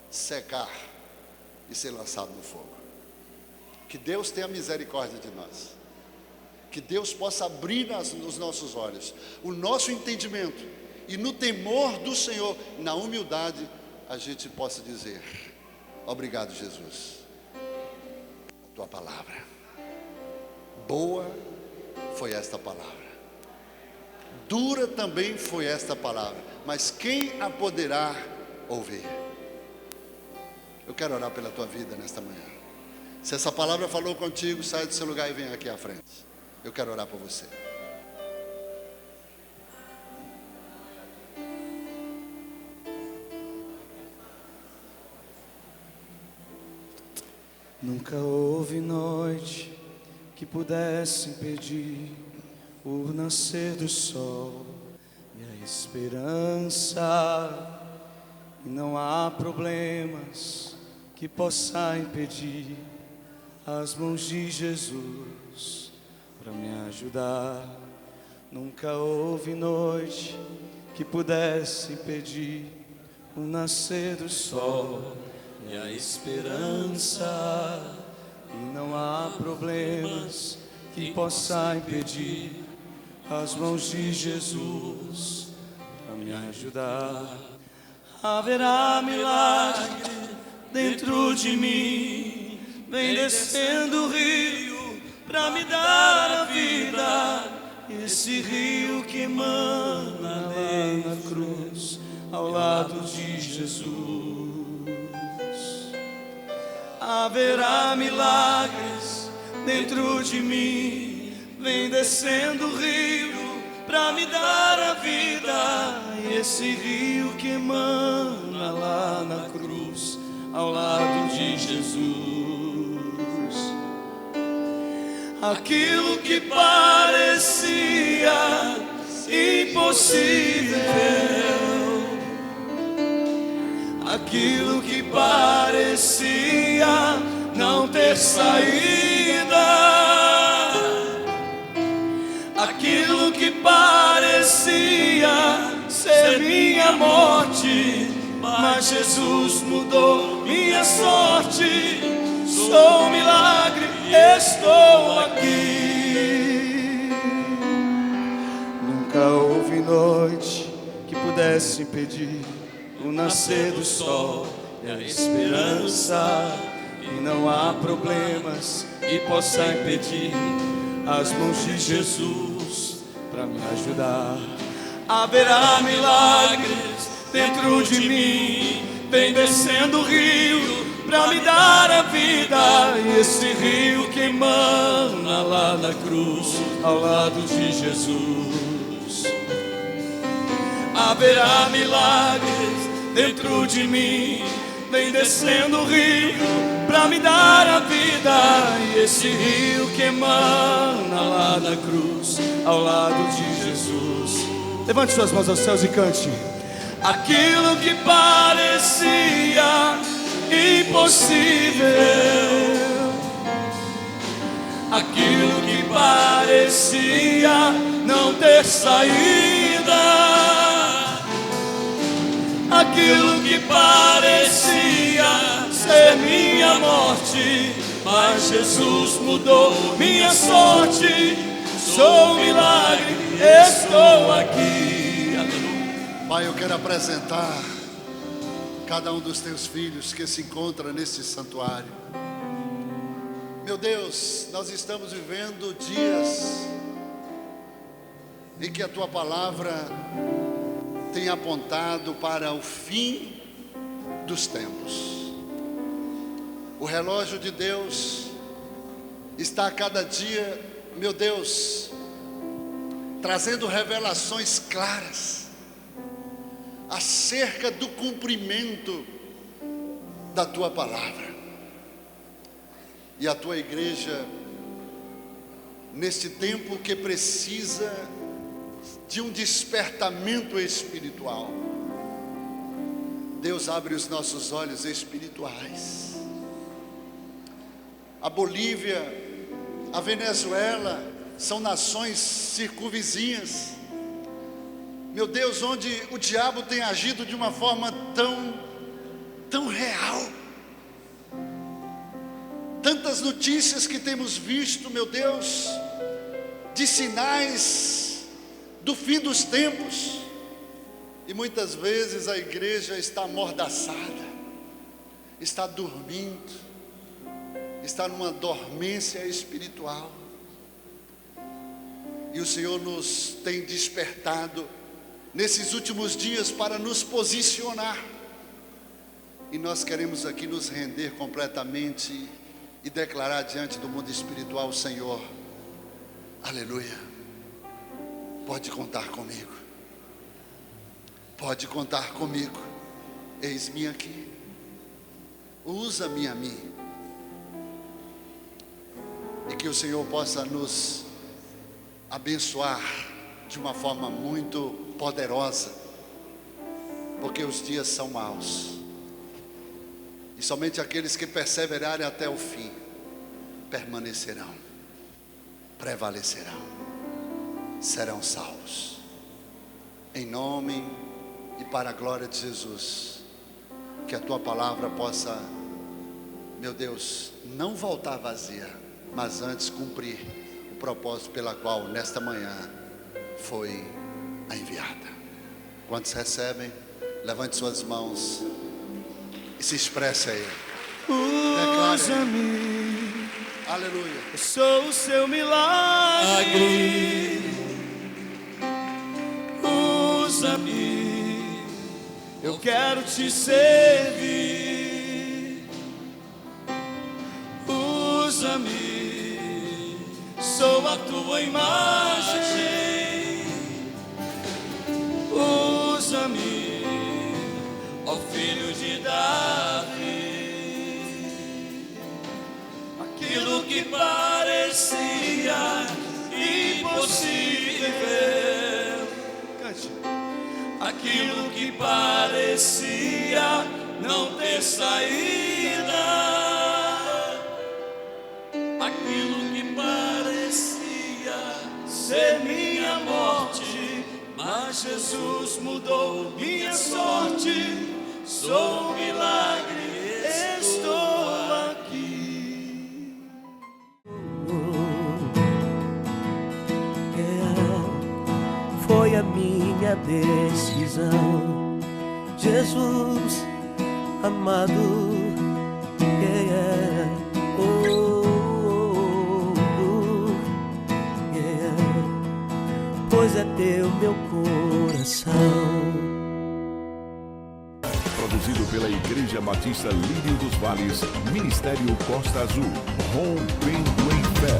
secar e ser lançado no fogo. Que Deus tenha misericórdia de nós. Que Deus possa abrir os nossos olhos, o nosso entendimento, e no temor do Senhor, na humildade, a gente possa dizer: obrigado, Jesus, a tua palavra. Boa foi esta palavra, dura também foi esta palavra, mas quem a poderá ouvir? Eu quero orar pela tua vida nesta manhã. Se essa palavra falou contigo, sai do seu lugar e vem aqui à frente. Eu quero orar por você. Nunca houve noite que pudesse impedir o nascer do sol e a esperança. E não há problemas que possa impedir as mãos de Jesus para me ajudar. Nunca houve noite que pudesse impedir o nascer do sol e a esperança. E não há problemas que possa impedir as mãos de Jesus para me ajudar. Haverá milagre dentro de mim, vem descendo o rio para me dar a vida. Esse rio que emana lá na cruz, ao lado de Jesus. Haverá milagres dentro de mim, vem descendo o rio para me dar a vida. E esse rio que emana lá na cruz, ao lado de Jesus. Aquilo que parecia impossível, aquilo que parecia não ter saída, aquilo que parecia ser minha morte, mas Jesus mudou minha sorte. Sou um milagre, estou aqui. Nunca houve noite que pudesse impedir o nascer do sol e a esperança. E não há problemas que possa impedir as mãos de Jesus para me ajudar. Haverá milagres dentro de mim, vem descendo o rio para me dar a vida. E esse rio que emana lá na cruz, ao lado de Jesus. Haverá milagres dentro de mim, vem descendo o rio para me dar a vida. E esse rio que emana lá na cruz, ao lado de Jesus. Levante suas mãos aos céus e cante. Aquilo que parecia impossível, aquilo que parecia não ter saída, aquilo que parecia ser minha morte, mas Jesus mudou minha sorte. Sou um milagre, estou aqui. Pai, eu quero apresentar cada um dos teus filhos que se encontra nesse santuário. Meu Deus, nós estamos vivendo dias em que a tua palavra tem apontado para o fim dos tempos. O relógio de Deus está a cada dia, meu Deus, trazendo revelações claras acerca do cumprimento da tua palavra. E a tua igreja, neste tempo que precisa de um despertamento espiritual, Deus abre os nossos olhos espirituais. A Bolívia, a Venezuela são nações circunvizinhas, meu Deus, onde o diabo tem agido de uma forma tão real. Tantas notícias que temos visto, meu Deus, de sinais do fim dos tempos, e muitas vezes a igreja está amordaçada, está dormindo, está numa dormência espiritual. E o Senhor nos tem despertado nesses últimos dias para nos posicionar. E nós queremos aqui nos render completamente e declarar diante do mundo espiritual: Senhor, aleluia, pode contar comigo, pode contar comigo, eis-me aqui, usa-me a mim, e que o Senhor possa nos abençoar de uma forma muito poderosa, porque os dias são maus, e somente aqueles que perseverarem até o fim permanecerão, prevalecerão, serão salvos. Em nome e para a glória de Jesus, que a tua palavra possa, meu Deus, não voltar vazia, mas antes cumprir o propósito pela qual nesta manhã foi enviada. Quantos recebem? Levante suas mãos e se expresse aí. Usa-me, Aleluia. eu sou o seu milagre. Usa-me, eu quero te servir. Usa-me, sou a tua imagem. Usa-me, ó filho de Davi. Aquilo que parecia impossível, aquilo que parecia não ter saída, aquilo que parecia ser minha morte, mas Jesus mudou minha sorte. Sou um milagre, estou aqui. Foi a minha decisão, Jesus amado, pois é teu meu coração. Produzido pela Igreja Batista Lírio dos Vales, Ministério Costa Azul, rompendo em fé.